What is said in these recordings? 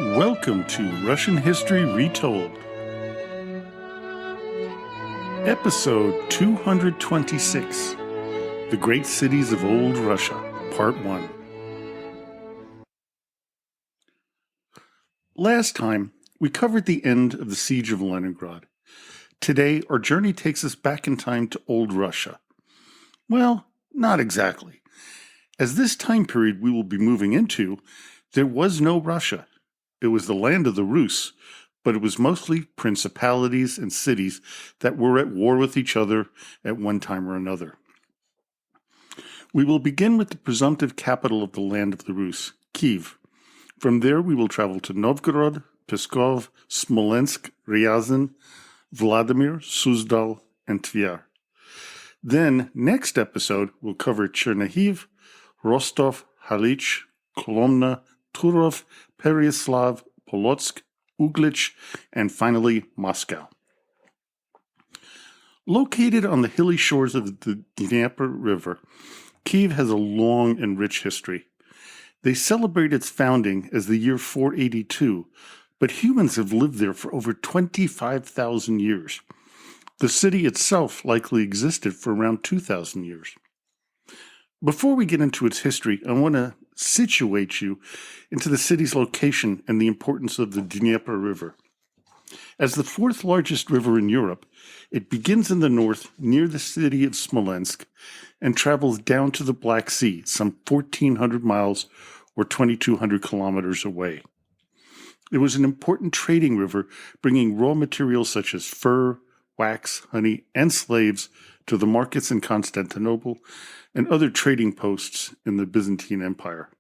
Welcome to Russian History Retold, Episode 226, The Great Cities of Old Russia, Part 1. Last time, we covered the end of the Siege of Leningrad. Today, our journey takes us back in time to Old Russia. Well, not exactly. As this time period we will be moving into, there was no Russia. It was the land of the Rus, but it was mostly principalities and cities that were at war with each other at one time or another. We will begin with the presumptive capital of the land of the Rus, Kiev. From there we will travel to Novgorod, Pskov, Smolensk, Ryazan, Vladimir, Suzdal, and Tver. Then, next episode, we'll cover Chernihiv, Rostov, Halich, Kolomna, Turov, Pereyaslav, Polotsk, Uglich, and finally Moscow. Located on the hilly shores of the Dnieper River, Kiev has a long and rich history. They celebrate its founding as the year 482, but humans have lived there for over 25,000 years. The city itself likely existed for around 2,000 years. Before we get into its history, I want to situate you into the city's location and the importance of the Dnieper River. As the fourth largest river in Europe, it begins in the north near the city of Smolensk and travels down to the Black Sea, some 1,400 miles or 2,200 kilometers away. It was an important trading river, bringing raw materials such as fur, wax, honey, and slaves to the markets in Constantinople and other trading posts in the Byzantine Empire.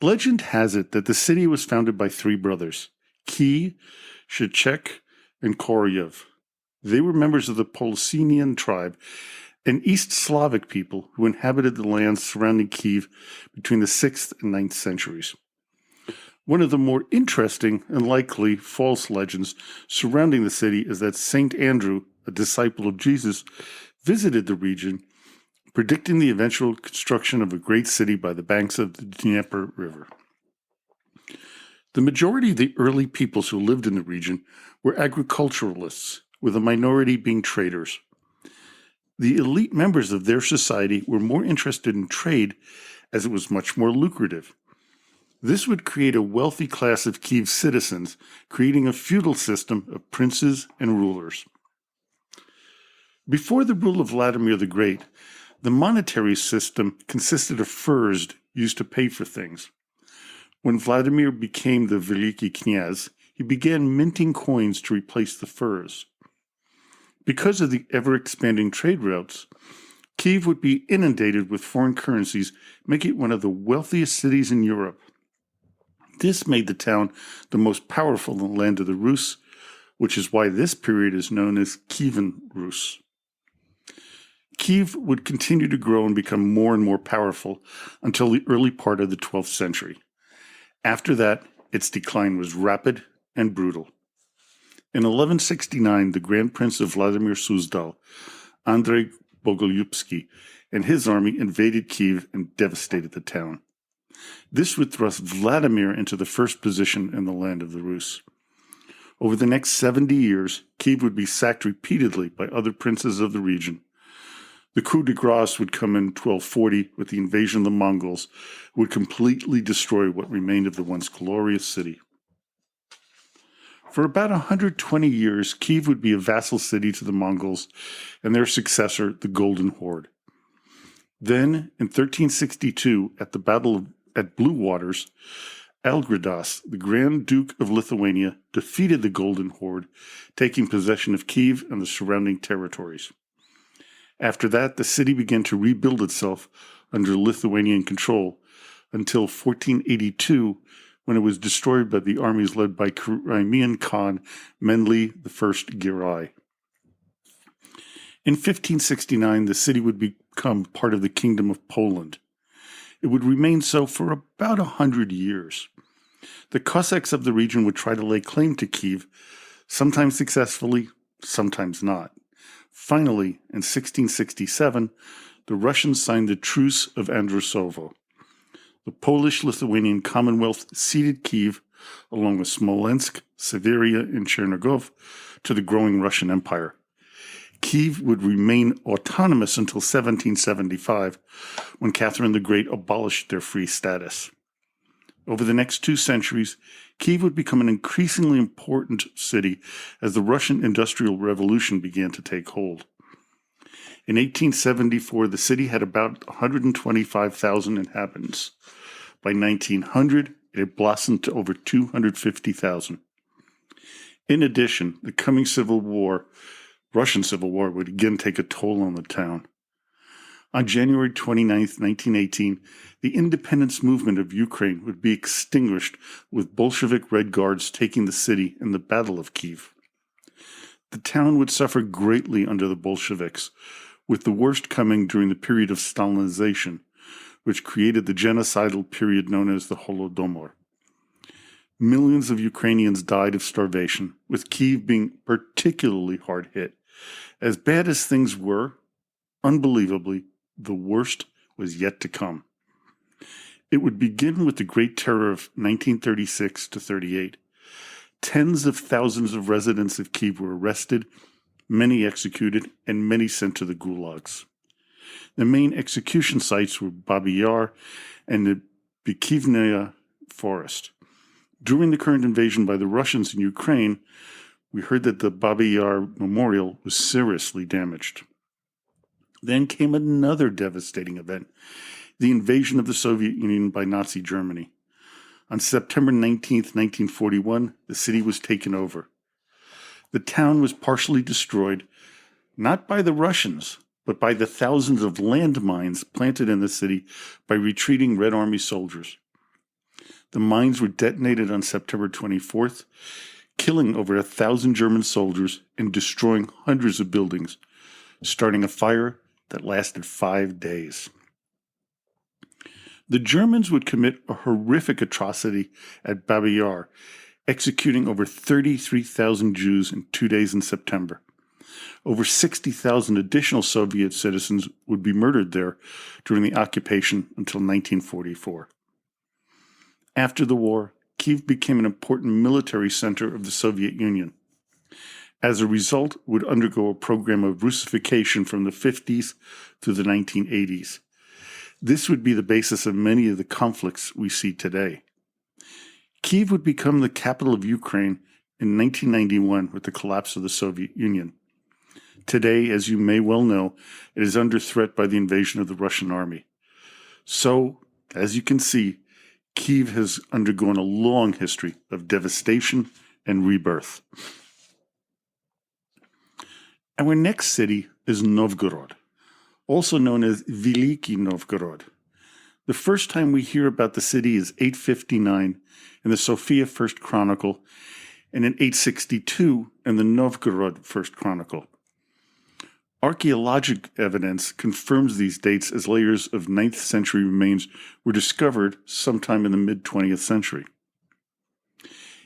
Legend has it that the city was founded by three brothers, Ki, Shchek, and Koryev. They were members of the Polsinian tribe, an East Slavic people who inhabited the lands surrounding Kiev between the 6th and 9th centuries. One of the more interesting and likely false legends surrounding the city is that Saint Andrew, a disciple of Jesus, visited the region, predicting the eventual construction of a great city by the banks of the Dnieper River. The majority of the early peoples who lived in the region were agriculturalists, with a minority being traders. The elite members of their society were more interested in trade as it was much more lucrative. This would create a wealthy class of Kiev citizens, creating a feudal system of princes and rulers. Before the rule of Vladimir the Great, the monetary system consisted of furs used to pay for things. When Vladimir became the Veliki Knyaz, he began minting coins to replace the furs. Because of the ever-expanding trade routes, Kiev would be inundated with foreign currencies, making it one of the wealthiest cities in Europe. This made the town the most powerful in the land of the Rus, which is why this period is known as Kievan Rus. Kiev would continue to grow and become more and more powerful until the early part of the 12th century. After that, its decline was rapid and brutal. In 1169, the Grand Prince of Vladimir Suzdal, Andrei Bogolyubsky, and his army invaded Kiev and devastated the town. This would thrust Vladimir into the first position in the land of the Rus. Over the next 70 years, Kiev would be sacked repeatedly by other princes of the region. The coup de grace would come in 1240 with the invasion of the Mongols, who would completely destroy what remained of the once glorious city. For about 120 years, Kiev would be a vassal city to the Mongols and their successor, the Golden Horde. Then, in 1362, at the Battle at Blue Waters, Algirdas, the Grand Duke of Lithuania, defeated the Golden Horde, taking possession of Kiev and the surrounding territories. After that, the city began to rebuild itself under Lithuanian control until 1482, when it was destroyed by the armies led by Crimean Khan Menli I Girai. In 1569, the city would become part of the Kingdom of Poland. It would remain so for about 100 years. The Cossacks of the region would try to lay claim to Kiev, sometimes successfully, sometimes not. Finally, in 1667, the Russians signed the Truce of Andrusovo. The Polish-Lithuanian Commonwealth ceded Kiev, along with Smolensk, Siberia, and Chernigov, to the growing Russian Empire. Kiev would remain autonomous until 1775, when Catherine the Great abolished their free status. Over the next 2 centuries, Kiev would become an increasingly important city as the Russian Industrial Revolution began to take hold. In 1874, the city had about 125,000 inhabitants. By 1900, it had blossomed to over 250,000. In addition, the coming Russian Civil War, would again take a toll on the town. On January 29, 1918, the independence movement of Ukraine would be extinguished, with Bolshevik Red Guards taking the city in the Battle of Kiev. The town would suffer greatly under the Bolsheviks, with the worst coming during the period of Stalinization, which created the genocidal period known as the Holodomor. Millions of Ukrainians died of starvation, with Kiev being particularly hard hit. As bad as things were, unbelievably, the worst was yet to come. It would begin with the Great Terror of 1936 to 38. Tens of thousands of residents of Kiev were arrested, many executed, and many sent to the gulags. The main execution sites were Babi Yar and the Bykivnaya forest. During the current invasion by the Russians in Ukraine, we heard that the Babi Yar memorial was seriously damaged. Then came another devastating event, the invasion of the Soviet Union by Nazi Germany. On September 19, 1941, the city was taken over. The town was partially destroyed, not by the Russians, but by the thousands of landmines planted in the city by retreating Red Army soldiers. The mines were detonated on September 24th, killing over 1,000 German soldiers and destroying hundreds of buildings, starting a fire that lasted 5 days. The Germans would commit a horrific atrocity at Babi Yar, executing over 33,000 Jews in 2 days in September. Over 60,000 additional Soviet citizens would be murdered there during the occupation until 1944. After the war, Kiev became an important military center of the Soviet Union. As a result, it would undergo a program of Russification from the 50s through the 1980s. This would be the basis of many of the conflicts we see today. Kiev would become the capital of Ukraine in 1991 with the collapse of the Soviet Union. Today, as you may well know, it is under threat by the invasion of the Russian army. So, as you can see, Kiev has undergone a long history of devastation and rebirth. Our next city is Novgorod, also known as Veliki Novgorod. The first time we hear about the city is 859 in the Sofia First Chronicle and in 862 in the Novgorod First Chronicle. Archaeologic evidence confirms these dates as layers of 9th century remains were discovered sometime in the mid-20th century.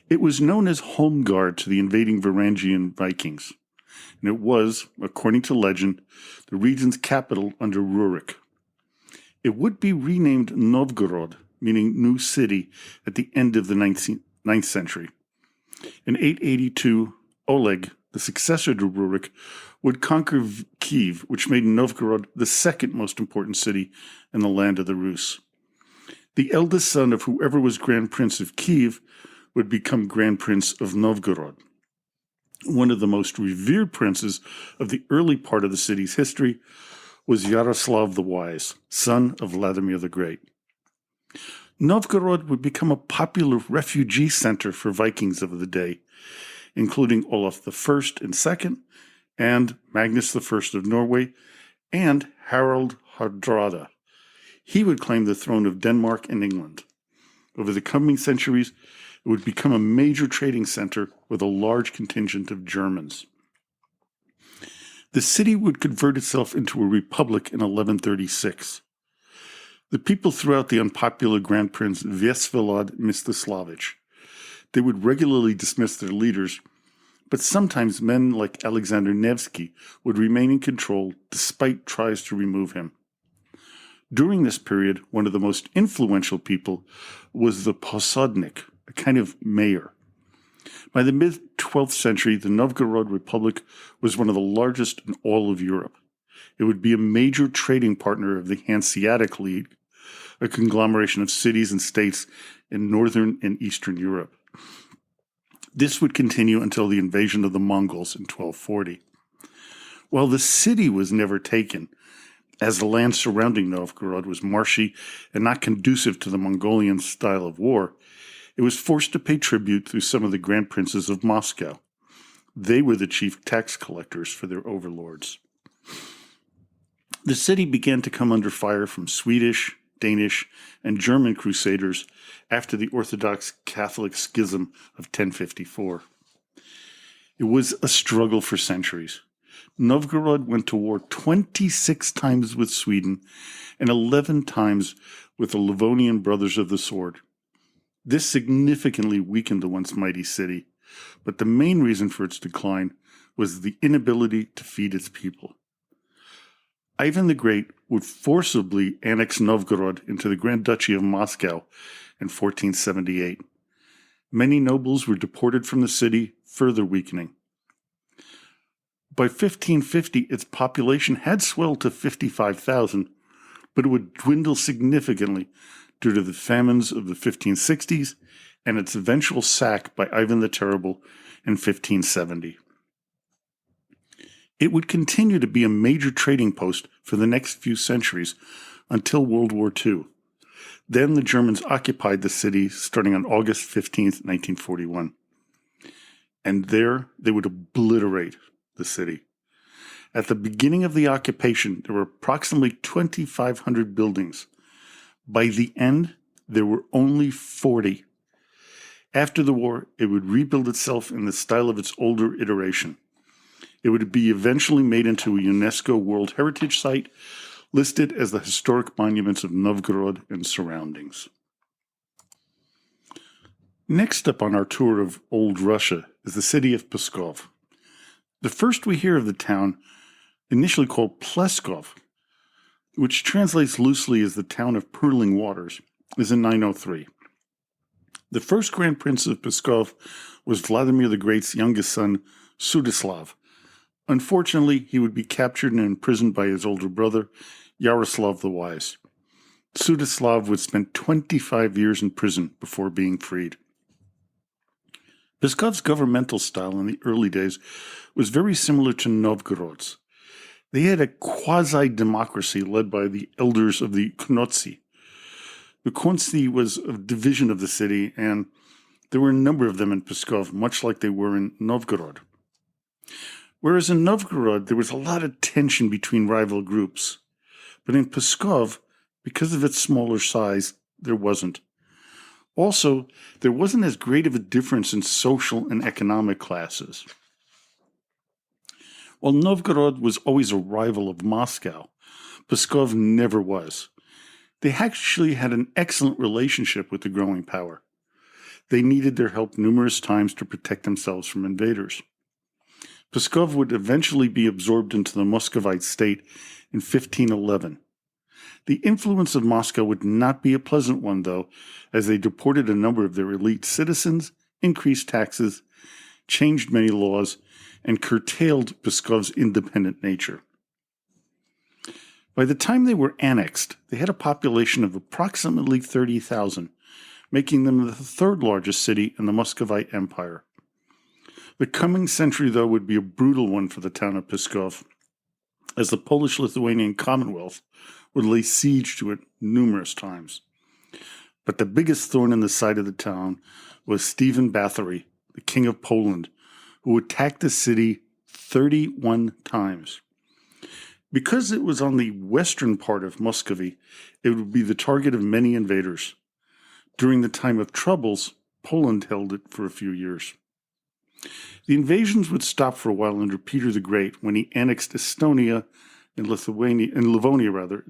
It was known as home guard to the invading Varangian Vikings, and it was, according to legend, the region's capital under Rurik. It would be renamed Novgorod, meaning new city, at the end of the 9th century. In 882, Oleg, the successor to Rurik, would conquer Kiev, which made Novgorod the second most important city in the land of the Rus. The eldest son of whoever was Grand Prince of Kiev would become Grand Prince of Novgorod. One of the most revered princes of the early part of the city's history was Yaroslav the Wise, son of Vladimir the Great. Novgorod would become a popular refugee center for Vikings of the day, including Olaf I and II, and Magnus I of Norway, and Harald Hardrada. He would claim the throne of Denmark and England. Over the coming centuries, it would become a major trading center with a large contingent of Germans. The city would convert itself into a republic in 1136. The people threw out the unpopular Grand Prince Vyacheslav Mstislavich. They would regularly dismiss their leaders, but sometimes men like Alexander Nevsky would remain in control despite tries to remove him. During this period, one of the most influential people was the Posodnik, a kind of mayor. By the mid-12th century, the Novgorod Republic was one of the largest in all of Europe. It would be a major trading partner of the Hanseatic League, a conglomeration of cities and states in northern and eastern Europe. This would continue until the invasion of the Mongols in 1240. While the city was never taken, as the land surrounding Novgorod was marshy and not conducive to the Mongolian style of war, it was forced to pay tribute through some of the Grand Princes of Moscow. They were the chief tax collectors for their overlords. The city began to come under fire from Swedish, Danish, and German crusaders after the Orthodox Catholic Schism of 1054. It was a struggle for centuries. Novgorod went to war 26 times with Sweden and 11 times with the Livonian Brothers of the Sword. This significantly weakened the once mighty city, but the main reason for its decline was the inability to feed its people. Ivan the Great would forcibly annex Novgorod into the Grand Duchy of Moscow in 1478. Many nobles were deported from the city, further weakening. By 1550, its population had swelled to 55,000, but it would dwindle significantly due to the famines of the 1560s and its eventual sack by Ivan the Terrible in 1570. It would continue to be a major trading post for the next few centuries until World War II. Then the Germans occupied the city starting on August 15, 1941. And there they would obliterate the city. At the beginning of the occupation, there were approximately 2,500 buildings. By the end, there were only 40. After the war, it would rebuild itself in the style of its older iteration. It would be eventually made into a UNESCO World Heritage Site, listed as the Historic Monuments of Novgorod and surroundings. Next up on our tour of Old Russia is the city of Pskov. The first we hear of the town, initially called Pleskov, which translates loosely as the town of purling waters, is in 903. The first Grand Prince of Pskov was Vladimir the Great's youngest son, Sudislav. Unfortunately, he would be captured and imprisoned by his older brother, Yaroslav the Wise. Sudislav would spend 25 years in prison before being freed. Pskov's governmental style in the early days was very similar to Novgorod's. They had a quasi-democracy led by the elders of the Knotsi. The Knotsi was a division of the city, and there were a number of them in Pskov, much like they were in Novgorod. Whereas in Novgorod, there was a lot of tension between rival groups. But in Pskov, because of its smaller size, there wasn't. Also, there wasn't as great of a difference in social and economic classes. While Novgorod was always a rival of Moscow, Pskov never was. They actually had an excellent relationship with the growing power. They needed their help numerous times to protect themselves from invaders. Pskov would eventually be absorbed into the Muscovite state in 1511. The influence of Moscow would not be a pleasant one, though, as they deported a number of their elite citizens, increased taxes, changed many laws, and curtailed Pskov's independent nature. By the time they were annexed, they had a population of approximately 30,000, making them the third largest city in the Muscovite Empire. The coming century, though, would be a brutal one for the town of Pskov, as the Polish-Lithuanian Commonwealth would lay siege to it numerous times. But the biggest thorn in the side of the town was Stephen Bathory, the King of Poland, who attacked the city 31 times. Because it was on the western part of Muscovy, it would be the target of many invaders. During the time of troubles, Poland held it for a few years. The invasions would stop for a while under Peter the Great when he annexed Estonia and Livonia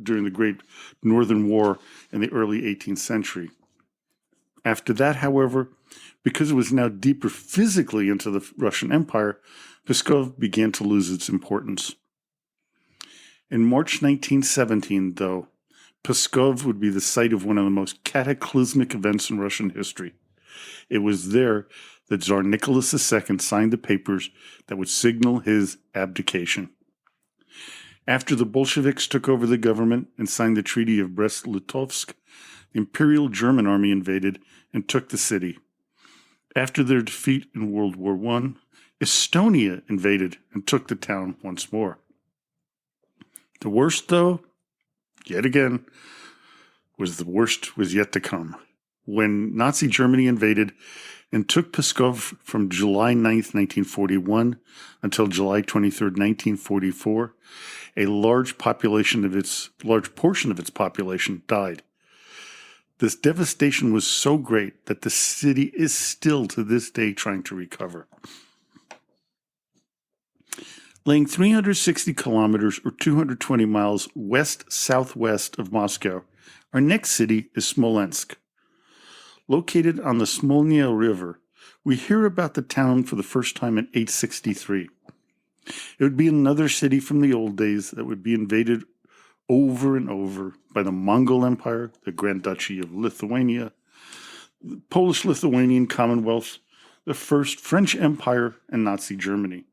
during the Great Northern War in the early 18th century. After that, however, because it was now deeper physically into the Russian Empire, Pskov began to lose its importance. In March 1917, though, Pskov would be the site of one of the most cataclysmic events in Russian history. It was there that Tsar Nicholas II signed the papers that would signal his abdication. After the Bolsheviks took over the government and signed the Treaty of Brest-Litovsk, the Imperial German Army invaded and took the city. After their defeat in World War I, Estonia invaded and took the town once more. The worst, though, yet again, was yet to come. When Nazi Germany invaded and took Pskov from July 9th, 1941 until July 23rd, 1944, a large portion of its population died. This devastation was so great that the city is still to this day trying to recover. Laying 360 kilometers or 220 miles west-southwest of Moscow, our next city is Smolensk. Located on the Smolnya River, we hear about the town for the first time in 863. It would be another city from the old days that would be invaded over and over by the Mongol Empire, the Grand Duchy of Lithuania, the Polish-Lithuanian Commonwealth, the First French Empire, and Nazi Germany.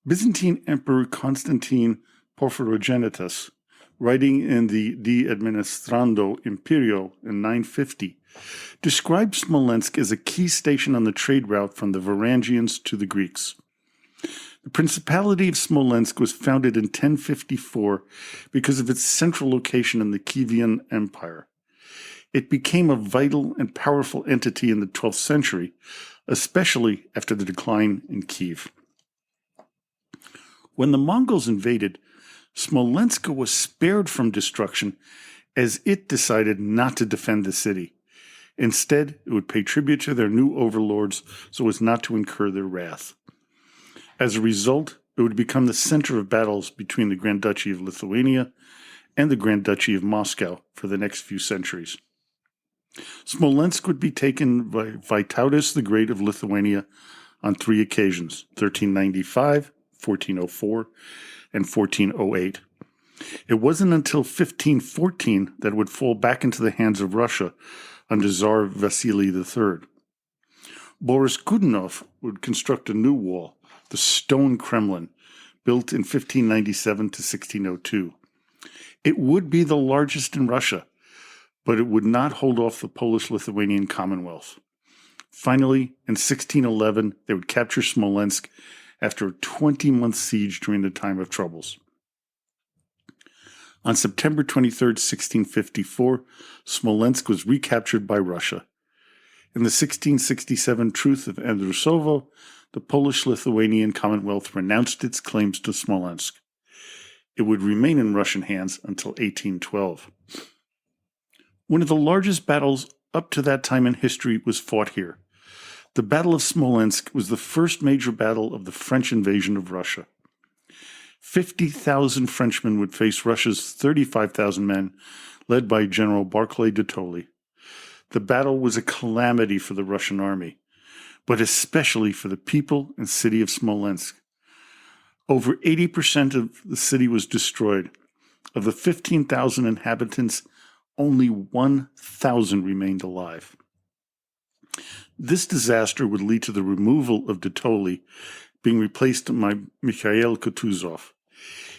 Byzantine Emperor Constantine Porphyrogenitus, writing in the De Administrando Imperio in 950, described Smolensk as a key station on the trade route from the Varangians to the Greeks. The Principality of Smolensk was founded in 1054 because of its central location in the Kyvian Empire. It became a vital and powerful entity in the 12th century, especially after the decline in Kiev. When the Mongols invaded, Smolensk was spared from destruction as it decided not to defend the city. Instead, it would pay tribute to their new overlords so as not to incur their wrath. As a result, it would become the center of battles between the Grand Duchy of Lithuania and the Grand Duchy of Moscow for the next few centuries. Smolensk would be taken by Vytautas the Great of Lithuania on 3 occasions, 1395, 1404, and 1408. It wasn't until 1514 that it would fall back into the hands of Russia under Tsar Vasily III. Boris Godunov would construct a new wall, the Stone Kremlin, built in 1597 to 1602. It would be the largest in Russia, but it would not hold off the Polish-Lithuanian Commonwealth. Finally, in 1611, they would capture Smolensk after a 20-month siege during the time of troubles. On September 23, 1654, Smolensk was recaptured by Russia. In the 1667 Truce of Andrusovo, the Polish-Lithuanian Commonwealth renounced its claims to Smolensk. It would remain in Russian hands until 1812. One of the largest battles up to that time in history was fought here. The Battle of Smolensk was the first major battle of the French invasion of Russia. 50,000 Frenchmen would face Russia's 35,000 men, led by General Barclay de Tolly. The battle was a calamity for the Russian army, but especially for the people and city of Smolensk. Over 80% of the city was destroyed. Of the 15,000 inhabitants, only 1,000 remained alive. This disaster would lead to the removal of de Tolly, being replaced by Mikhail Kutuzov.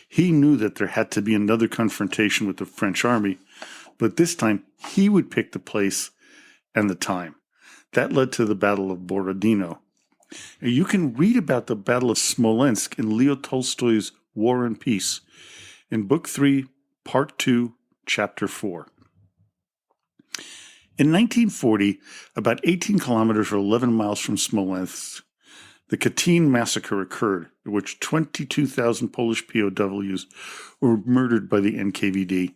He knew that there had to be another confrontation with the French army, but this time he would pick the place and the time. That led to the Battle of Borodino. Now, you can read about the Battle of Smolensk in Leo Tolstoy's War and Peace in Book 3, Part 2, Chapter 4. In 1940, about 18 kilometers or 11 miles from Smolensk, the Katyn massacre occurred, in which 22,000 Polish POWs were murdered by the NKVD.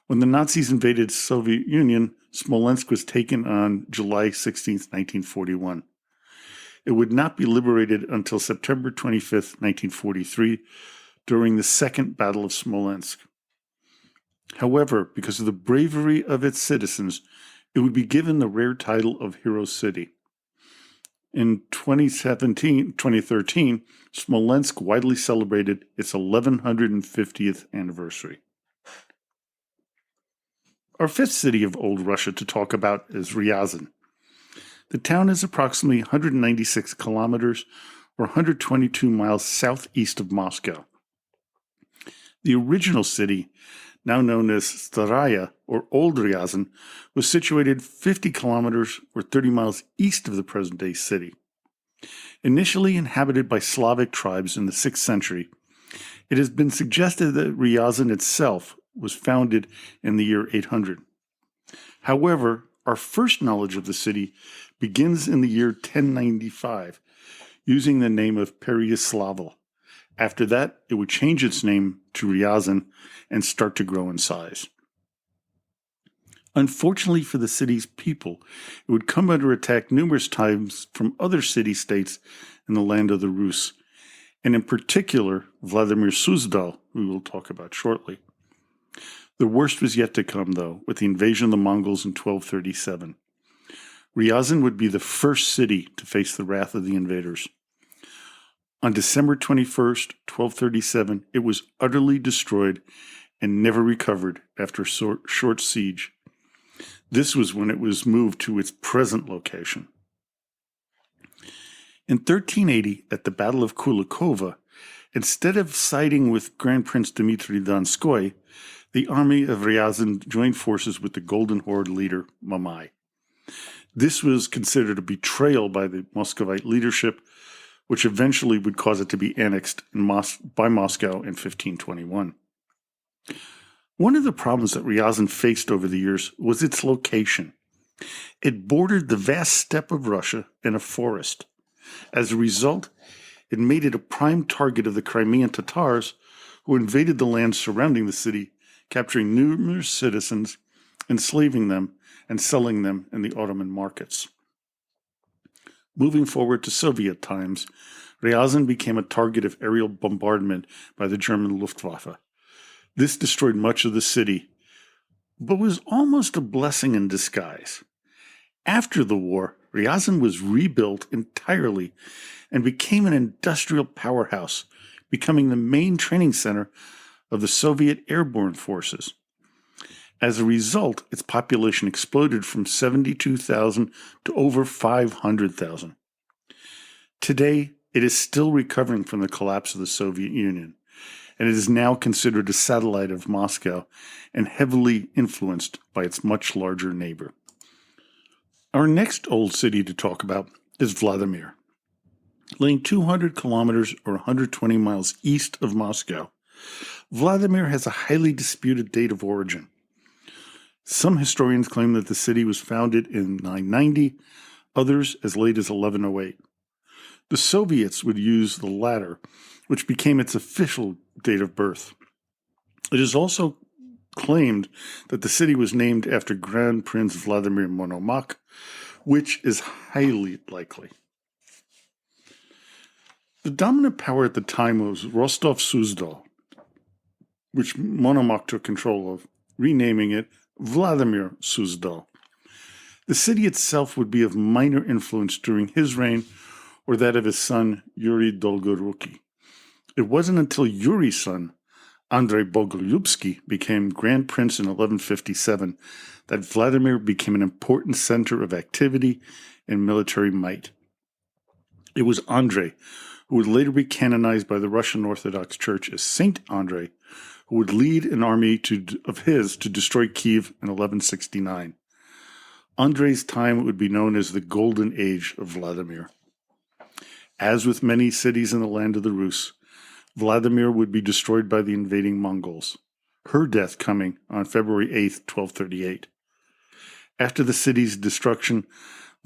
When the Nazis invaded the Soviet Union, Smolensk was taken on July 16, 1941. It would not be liberated until September 25, 1943, during the Second Battle of Smolensk. However, because of the bravery of its citizens, it would be given the rare title of Hero City. In 2013, Smolensk widely celebrated its 1150th anniversary. Our fifth city of Old Russia to talk about is Ryazan. The town is approximately 196 kilometers or 122 miles southeast of Moscow. The original city, now known as Staraya or Old Ryazan, was situated 50 kilometers or 30 miles east of the present-day city. Initially inhabited by Slavic tribes in the 6th century, it has been suggested that Ryazan itself was founded in the year 800. However, our first knowledge of the city begins in the year 1095, using the name of Pereyaslavl. After that, it would change its name to Ryazan and start to grow in size. Unfortunately for the city's people, it would come under attack numerous times from other city-states in the land of the Rus, and in particular, Vladimir Suzdal, who we will talk about shortly. The worst was yet to come, though, with the invasion of the Mongols in 1237. Ryazan would be the first city to face the wrath of the invaders. On December 21st, 1237, it was utterly destroyed and never recovered after a short siege. This was when it was moved to its present location. In 1380, at the Battle of Kulikovo, instead of siding with Grand Prince Dmitry Donskoy, the army of Ryazan joined forces with the Golden Horde leader Mamai. This was considered a betrayal by the Muscovite leadership, which eventually would cause it to be annexed by Moscow in 1521. One of the problems that Ryazan faced over the years was its location. It bordered the vast steppe of Russia and a forest. As a result, it made it a prime target of the Crimean Tatars, who invaded the lands surrounding the city, capturing numerous citizens, enslaving them, and selling them in the Ottoman markets. Moving forward to Soviet times, Ryazan became a target of aerial bombardment by the German Luftwaffe. This destroyed much of the city, but was almost a blessing in disguise. After the war, Ryazan was rebuilt entirely and became an industrial powerhouse, becoming the main training center of the Soviet airborne forces. As a result, its population exploded from 72,000 to over 500,000. Today, it is still recovering from the collapse of the Soviet Union, and it is now considered a satellite of Moscow and heavily influenced by its much larger neighbor. Our next old city to talk about is Vladimir. Laying 200 kilometers or 120 miles east of Moscow, Vladimir has a highly disputed date of origin. Some historians claim that the city was founded in 990, others as late as 1108. The Soviets would use the latter, which became its official date of birth. It is also claimed that the city was named after Grand Prince Vladimir Monomakh, which is highly likely. The dominant power at the time was Rostov-Suzdal, which Monomakh took control of, renaming it Vladimir Suzdal. The city itself would be of minor influence during his reign or that of his son Yuri Dolgoruki. It wasn't until Yuri's son, Andrei Bogolyubsky, became Grand Prince in 1157 that Vladimir became an important center of activity and military might. It was Andrei, who would later be canonized by the Russian Orthodox Church as Saint Andrei, who would lead an army of his to destroy Kiev in 1169. Andrei's time would be known as the Golden Age of Vladimir. As with many cities in the land of the Rus, Vladimir would be destroyed by the invading Mongols, her death coming on February 8, 1238. After the city's destruction,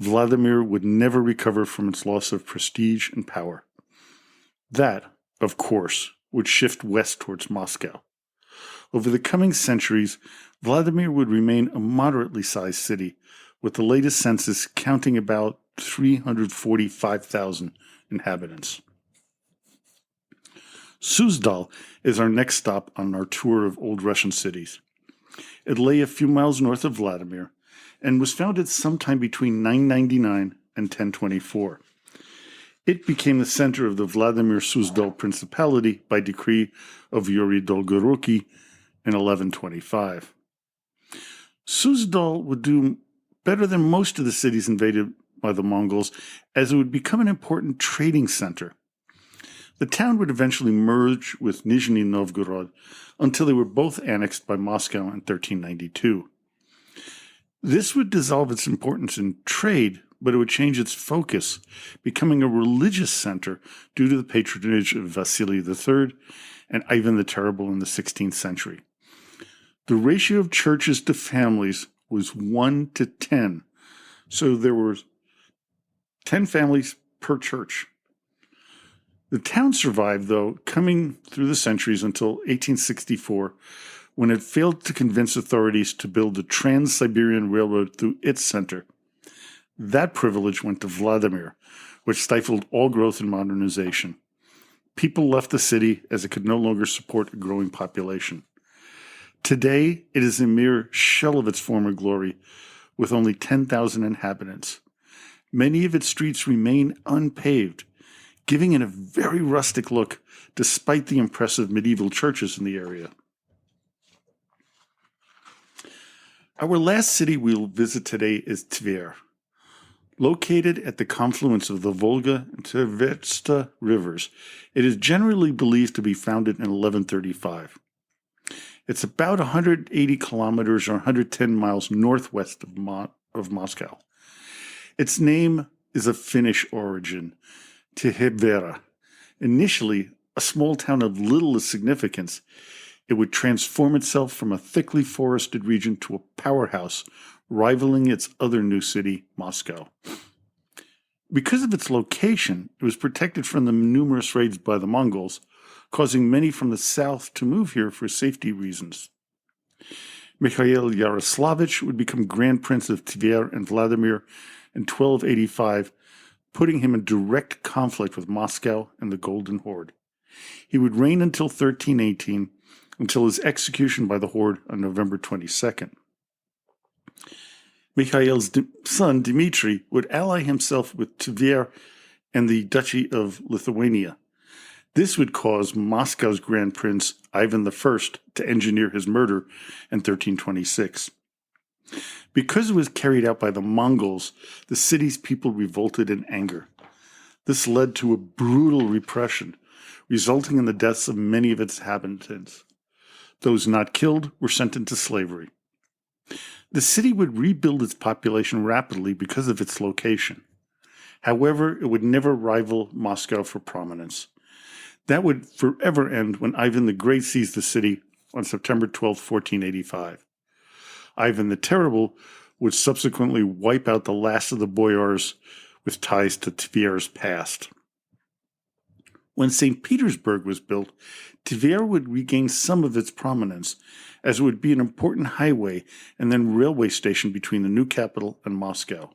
Vladimir would never recover from its loss of prestige and power. That, of course, would shift west towards Moscow. Over the coming centuries, Vladimir would remain a moderately sized city, with the latest census counting about 345,000 inhabitants. Suzdal is our next stop on our tour of old Russian cities. It lay a few miles north of Vladimir and was founded sometime between 999 and 1024. It became the center of the Vladimir Suzdal Principality by decree of Yuri Dolgoruki in 1125. Suzdal would do better than most of the cities invaded by the Mongols, as it would become an important trading center. The town would eventually merge with Nizhny Novgorod until they were both annexed by Moscow in 1392. This would dissolve its importance in trade, but it would change its focus, becoming a religious center due to the patronage of Vasily III and Ivan the Terrible in the 16th century. The ratio of churches to families was 1 to 10, so there were 10 families per church. The town survived, though, coming through the centuries until 1864, when it failed to convince authorities to build the Trans-Siberian Railroad through its center. That privilege went to Vladimir, which stifled all growth and modernization. People left the city as it could no longer support a growing population. Today, it is a mere shell of its former glory, with only 10,000 inhabitants. Many of its streets remain unpaved, giving it a very rustic look despite the impressive medieval churches in the area. Our last city we'll visit today is Tver. Located at the confluence of the Volga and Tversta rivers, it is generally believed to be founded in 1135. It's about 180 kilometers or 110 miles northwest of Moscow. Its name is of Finnish origin, Tihevera. Initially, a small town of little significance, it would transform itself from a thickly forested region to a powerhouse, rivaling its other new city, Moscow. Because of its location, it was protected from the numerous raids by the Mongols, causing many from the south to move here for safety reasons. Mikhail Yaroslavich would become Grand Prince of Tver and Vladimir in 1285, putting him in direct conflict with Moscow and the Golden Horde. He would reign until 1318, until his execution by the Horde on November 22nd. Mikhail's son, Dmitry, would ally himself with Tver and the Duchy of Lithuania. This would cause Moscow's Grand Prince, Ivan I, to engineer his murder in 1326. Because it was carried out by the Mongols, the city's people revolted in anger. This led to a brutal repression, resulting in the deaths of many of its inhabitants. Those not killed were sent into slavery. The city would rebuild its population rapidly because of its location. However, it would never rival Moscow for prominence. That would forever end when Ivan the Great seized the city on September 12, 1485. Ivan the Terrible would subsequently wipe out the last of the boyars with ties to Tver's past. When St. Petersburg was built, Tver would regain some of its prominence, as it would be an important highway and then railway station between the new capital and Moscow.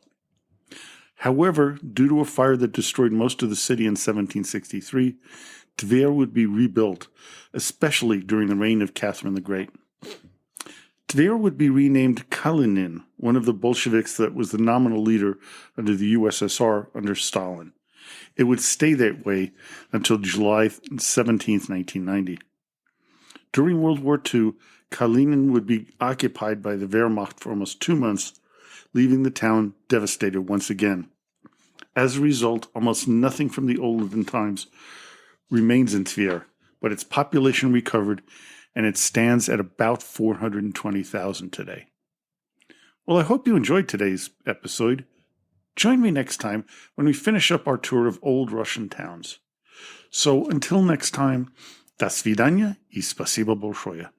However, due to a fire that destroyed most of the city in 1763, Tver would be rebuilt, especially during the reign of Catherine the Great. Tver would be renamed Kalinin, one of the Bolsheviks that was the nominal leader under the USSR under Stalin. It would stay that way until July 17, 1990. During World War II, Kalinin would be occupied by the Wehrmacht for almost 2 months, leaving the town devastated once again. As a result, almost nothing from the olden times remains in Tver, but its population recovered, and it stands at about 420,000 today. Well, I hope you enjoyed today's episode. Join me next time when we finish up our tour of old Russian towns. So until next time, до свидания и спасибо большое.